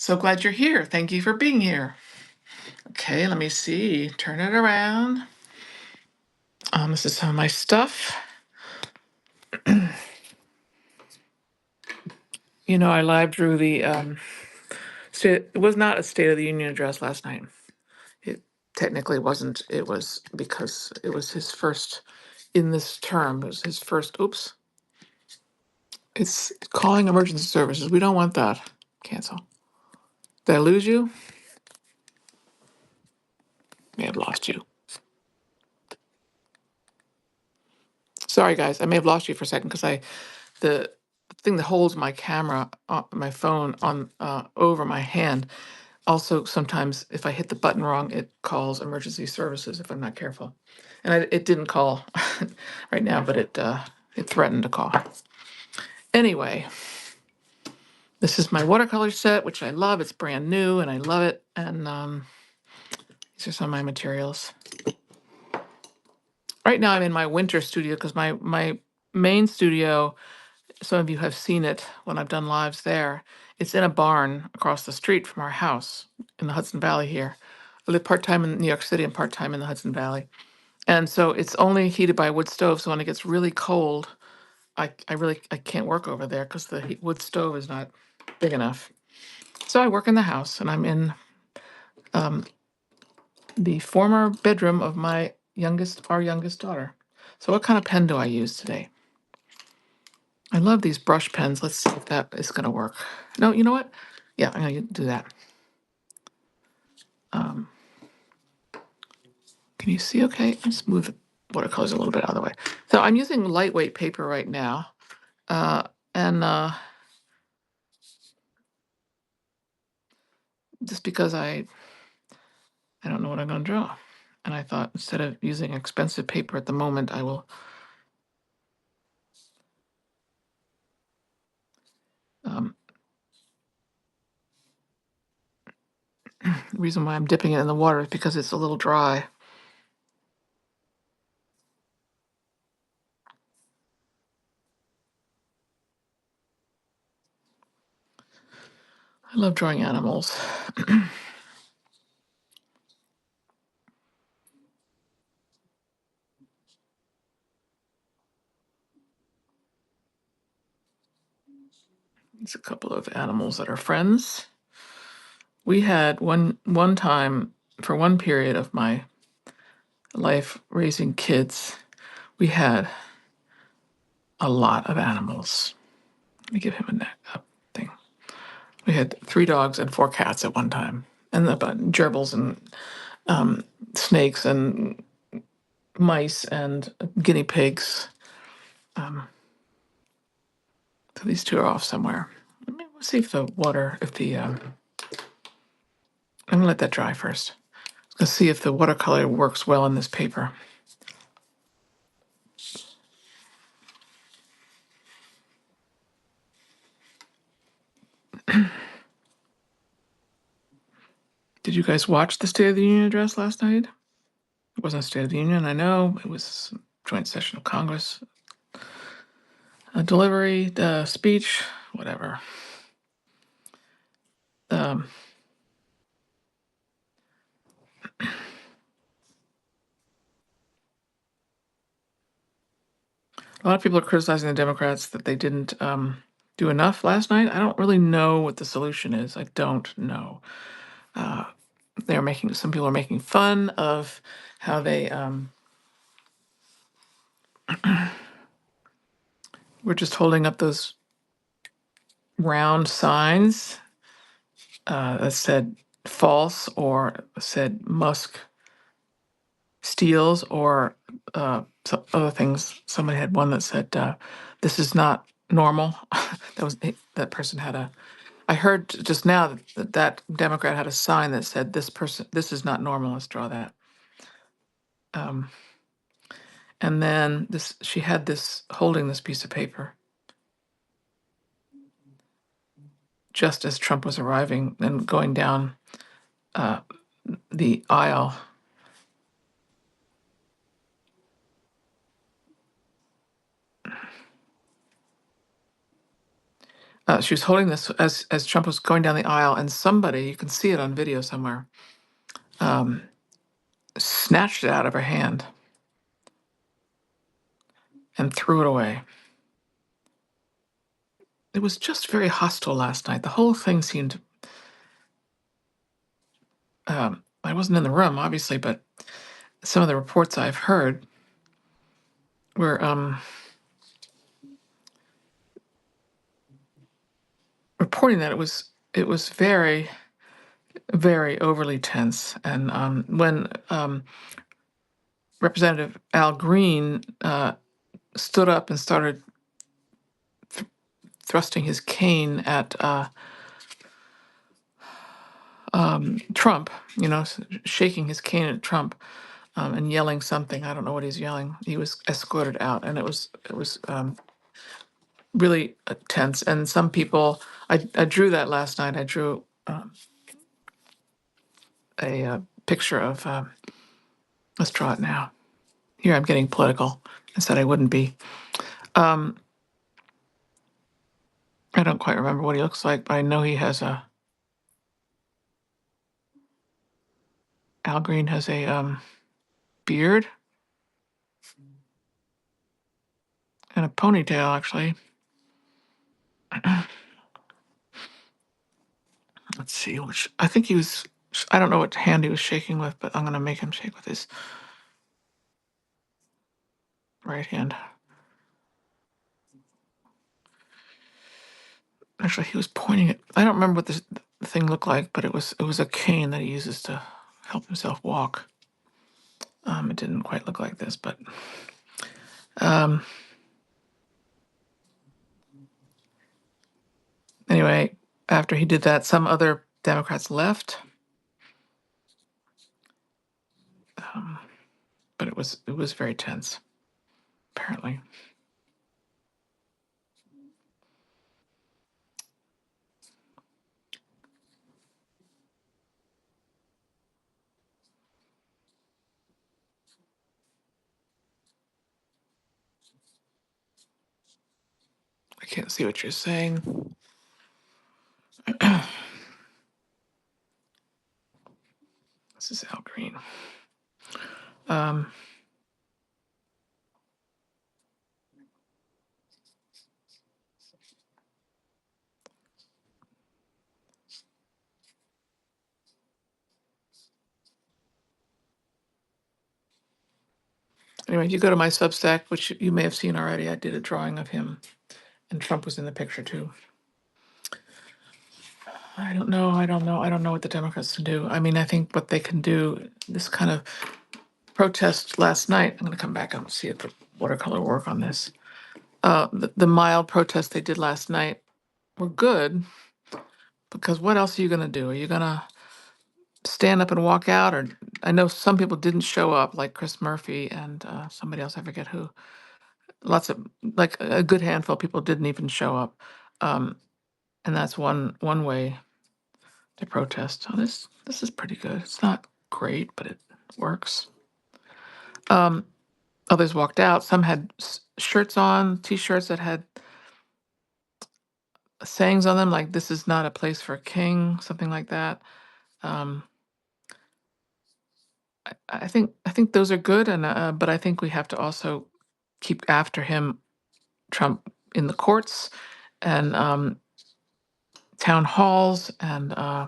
So glad you're here. Thank you for being here. Okay, let me see. Turn it around. This is some of my stuff. I live drew the it was not a State of the Union address last night. It technically wasn't. It was because it was his first in this term. It was his first. Oops. It's calling emergency services. We don't want that. Cancel. Did I lose you? May have lost you. Sorry, guys. I may have lost you for a second because the thing that holds my camera, my phone on over my hand. Also, sometimes if I hit the button wrong, it calls emergency services if I'm not careful. And it didn't call right now, but it threatened to call. Anyway, this is my watercolor set, which I love. It's brand new, and I love it. And these are some of my materials. Right now, I'm in my winter studio because my main studio. Some of you have seen it when I've done lives there. It's in a barn across the street from our house in the Hudson Valley here. I live part-time in New York City and part-time in the Hudson Valley. And so it's only heated by a wood stove. So when it gets really cold, I can't work over there because the wood stove is not big enough. So I work in the house, and I'm in the former bedroom of our youngest daughter. So what kind of pen do I use today? I love these brush pens. Let's see if that is going to work. No, you know what? Yeah, I'm going to do that. Um, can you see okay? Let's move the watercolors a little bit out of the way. So I'm using lightweight paper right now. And just because I don't know what I'm going to draw. And I thought instead of using expensive paper at the moment, I will the reason why I'm dipping it in the water is because it's a little dry. I love drawing animals. It's a couple of animals that are friends. We had one time for one period of my life raising kids, we had a lot of animals. Let me give him a neck up thing. We had 3 dogs and 4 cats at one time, and gerbils and snakes and mice and guinea pigs. So these 2 are off somewhere. Let's see if the water, if the I'm gonna let that dry first. Let's see if the watercolor works well in this paper. Did you guys watch the State of the Union address last night? It wasn't a State of the Union, I know. It was a joint session of Congress. A delivery, speech, whatever. Um, a lot of people are criticizing the Democrats that they didn't do enough last night. I don't really know what the solution is. I don't know. Some people are making fun of how they were just holding up those round signs that said false or said Musk steals or some other things. Somebody had one that said this is not normal. That person had a. I heard just now that Democrat had a sign that said this is not normal. Let's draw that. And then she had this holding this piece of paper just as Trump was arriving and going down the aisle. She was holding this as Trump was going down the aisle, and somebody, you can see it on video somewhere, um, snatched it out of her hand and threw it away. It was just very hostile last night. The whole thing seemed. I wasn't in the room, obviously, but some of the reports I've heard were reporting that it was very, very overly tense. And when Representative Al Green stood up and started thrusting his cane at Trump, shaking his cane at Trump, and yelling something. I don't know what he's yelling. He was escorted out, and it was really tense. And some people, I drew that last night. I drew a picture of. Let's draw it now. Here, I'm getting political. I said I wouldn't be. Um, I don't quite remember what he looks like, but I know he has a. Al Green has a beard and a ponytail, actually. Let's see, which I think he was. I don't know what hand he was shaking with, but I'm going to make him shake with his right hand. Actually, he was pointing it. I don't remember what the thing looked like, but it was a cane that he uses to help himself walk. It didn't quite look like this, but um, anyway, after he did that, some other Democrats left, um, but it was very tense. Apparently, I can't see what you're saying. This is Al Green. Um, anyway, if you go to my Substack, which you may have seen already, I did a drawing of him, and Trump was in the picture too. I don't know. I don't know. I don't know what the Democrats can do. I mean, I think what they can do, this kind of protest last night. I'm going to come back and see if the watercolor work on this. The mild protests they did last night were good because what else are you going to do? Are you going to stand up and walk out? Or I know some people didn't show up, like Chris Murphy and somebody else. I forget who. Lots of like a good handful of people didn't even show up, and that's one way to protest. Oh, this is pretty good. It's not great, but it works. Um, Others walked out. Some had shirts on, T-shirts that had sayings on them, like "This is not a place for a king," something like that. Um, I think those are good, and but I think we have to also keep after him, Trump, in the courts and town halls and uh,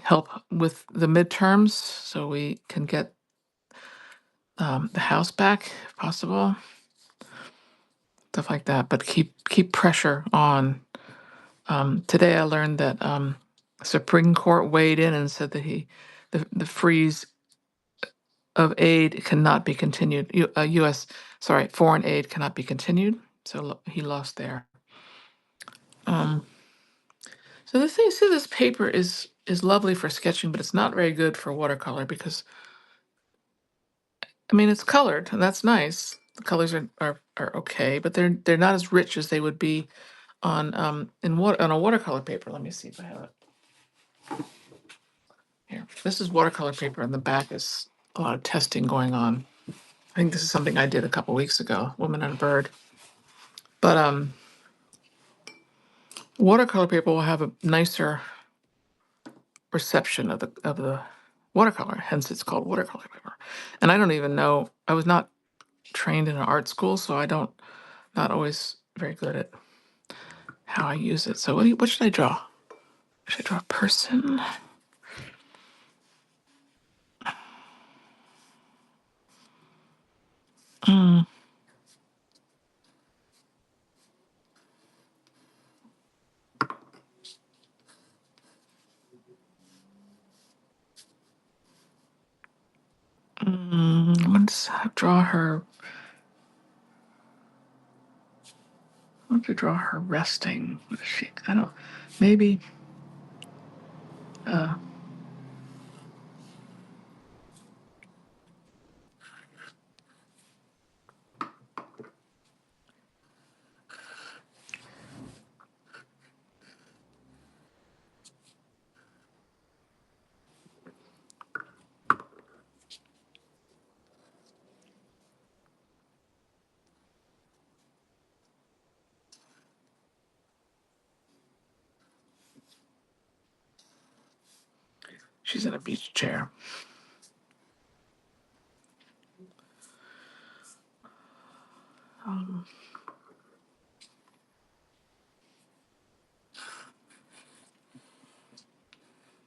help with the midterms so we can get the House back if possible, stuff like that. But keep pressure on. Today I learned that Supreme Court weighed in and said that the freeze of aid cannot be continued. U.S. sorry, foreign aid cannot be continued. So he lost there. Um, so the thing, see, this paper is lovely for sketching, but it's not very good for watercolor because I mean it's colored and that's nice. The colors are okay, but they're not as rich as they would be on on a watercolor paper. Let me see if I have it. Here, this is watercolor paper, and the back is a lot of testing going on. I think this is something I did a couple weeks ago, Woman and a Bird. But watercolor paper will have a nicer reception of the watercolor, hence it's called watercolor paper. And I don't even know, I was not trained in an art school, so I don't, not always very good at how I use it. So what should I draw? Should I draw a person? Mm, let's draw her. I want to draw her resting. What is she? I don't. Maybe. Uh, she's in a beach chair. Um,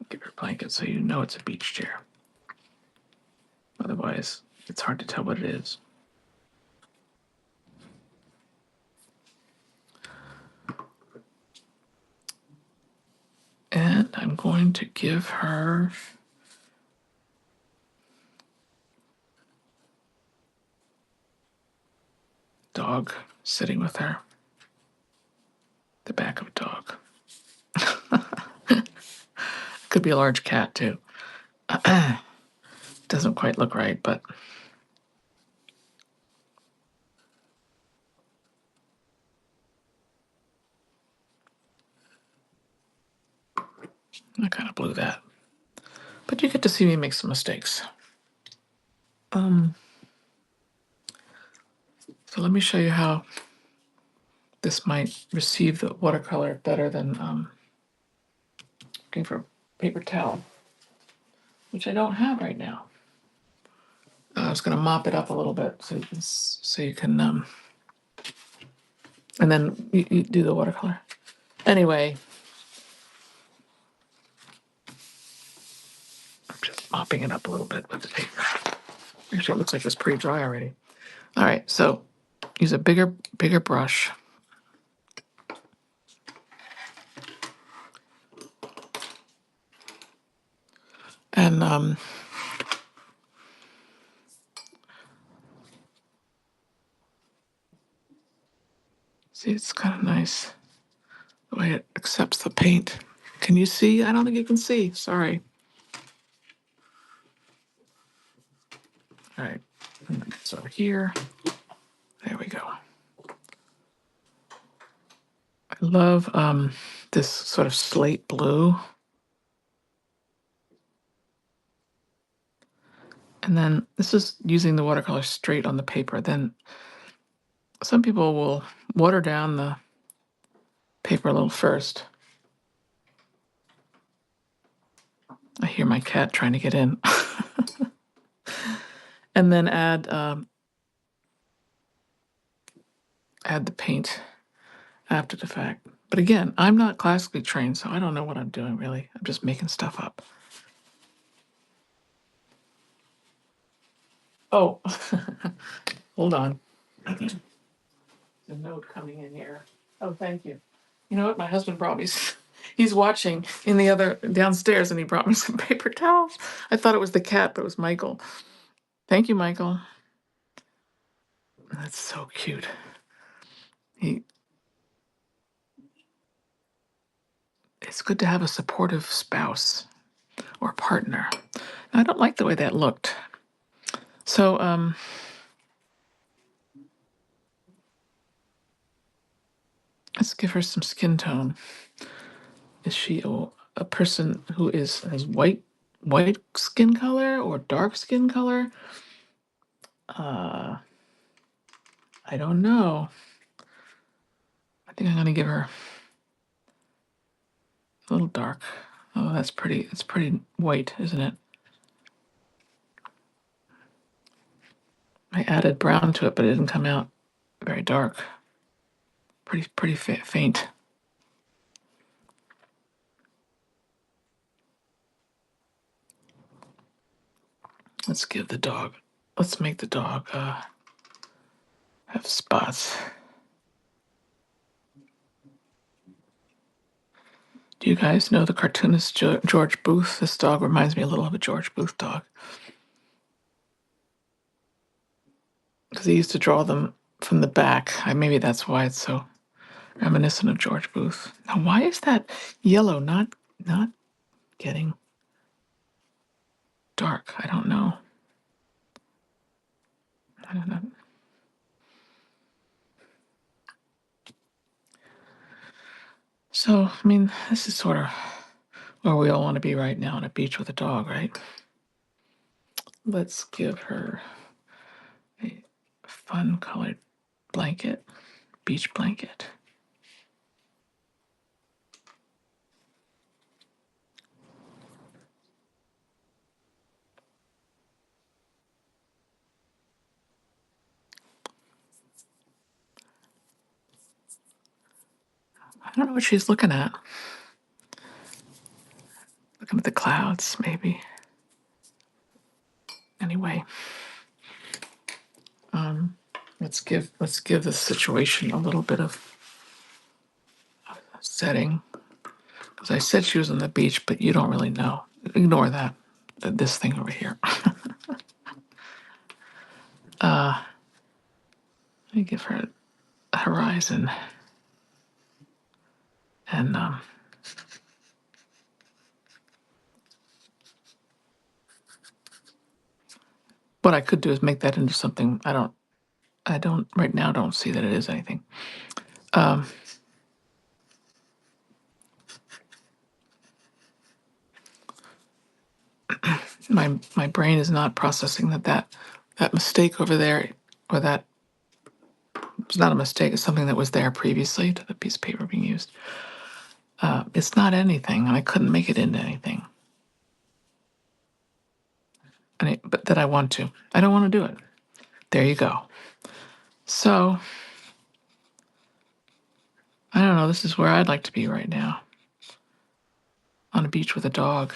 Give her a blanket so you know it's a beach chair. Otherwise, it's hard to tell what it is. And I'm going to give her dog sitting with her. The back of a dog. Could be a large cat too. Doesn't quite look right, but I kind of blew that. But you get to see me make some mistakes. So let me show you how this might receive the watercolor better than looking for a paper towel, which I don't have right now. I was going to mop it up a little bit so you can and then you do the watercolor. Anyway, I'm just mopping it up a little bit with the paper. Actually, it looks like it's pretty dry already. All right, so use a bigger brush. And see, it's kind of nice the way it accepts the paint. Can you see? I don't think you can see. Sorry. All right, so here, there we go. I love this sort of slate blue. And then this is using the watercolor straight on the paper. Then some people will water down the paper a little first. I hear my cat trying to get in. And then add the paint after the fact. But again, I'm not classically trained, so I don't know what I'm doing really. I'm just making stuff up. Oh, hold on. There's a note coming in here. Oh, thank you. You know what? My husband brought me. He's watching in the other downstairs, and he brought me some paper towels. I thought it was the cat, but it was Michael. Thank you, Michael. That's so cute. He. It's good to have a supportive spouse or partner. I don't like the way that looked. So let's give her some skin tone. Is she a person who has white white skin color or dark skin color. Uh, I don't know. I think I'm gonna give her a little dark. Oh, that's pretty. It's pretty white, isn't it? I added brown to it, but it didn't come out very dark. Pretty faint. Let's give the dog. Let's make the dog have spots. Do you guys know the cartoonist George Booth? This dog reminds me a little of a George Booth dog because he used to draw them from the back. Maybe that's why it's so reminiscent of George Booth. Now, why is that yellow not getting dark? I don't know. I don't know. So, I mean, this is sort of where we all want to be right now on a beach with a dog, right? Let's give her a fun colored blanket, beach blanket. I don't know what she's looking at. Looking at the clouds, maybe. Anyway, let's give the situation a little bit of setting. Because I said she was on the beach, but you don't really know. Ignore that. This thing over here. Let me give her a horizon. And what I could do is make that into something. I don't right now. Don't see that it is anything. My brain is not processing that mistake over there, or that it's not a mistake. It's something that was there previously to the piece of paper being used. It's not anything, and I couldn't make it into anything. But that I want to. I don't want to do it. There you go. So I don't know. This is where I'd like to be right now, on a beach with a dog.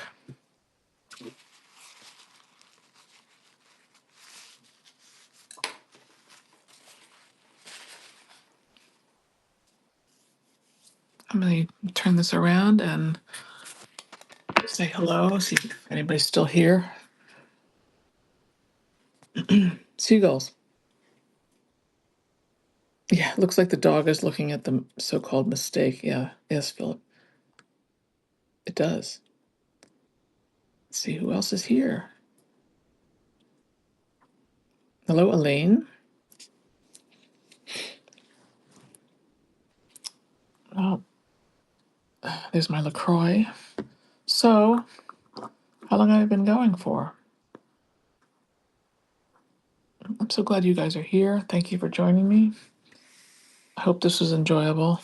I'm going to turn this around and say hello. See if anybody's still here. Seagulls. Yeah, it looks like the dog is looking at the so-called mistake. Yeah, yes, Philip. It does. Let's see who else is here. Hello, Elaine. Oh, there's my LaCroix. So, how long have I been going for? I'm so glad you guys are here. Thank you for joining me. I hope this was enjoyable.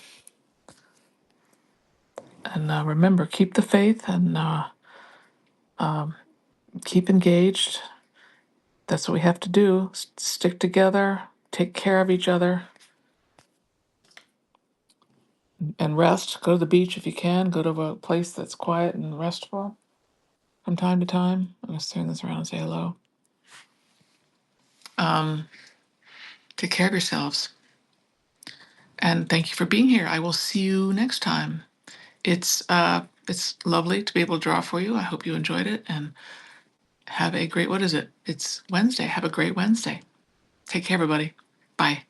And remember, keep the faith and keep engaged. That's what we have to do. Stick together, take care of each other, and rest. Go to the beach if you can. Go to a place that's quiet and restful from time to time. I'm going to turn this around and say hello. Take care of yourselves. And thank you for being here. I will see you next time. It's lovely to be able to draw for you. I hope you enjoyed it and have a great, what is it? It's Wednesday. Have a great Wednesday. Take care, everybody. Bye.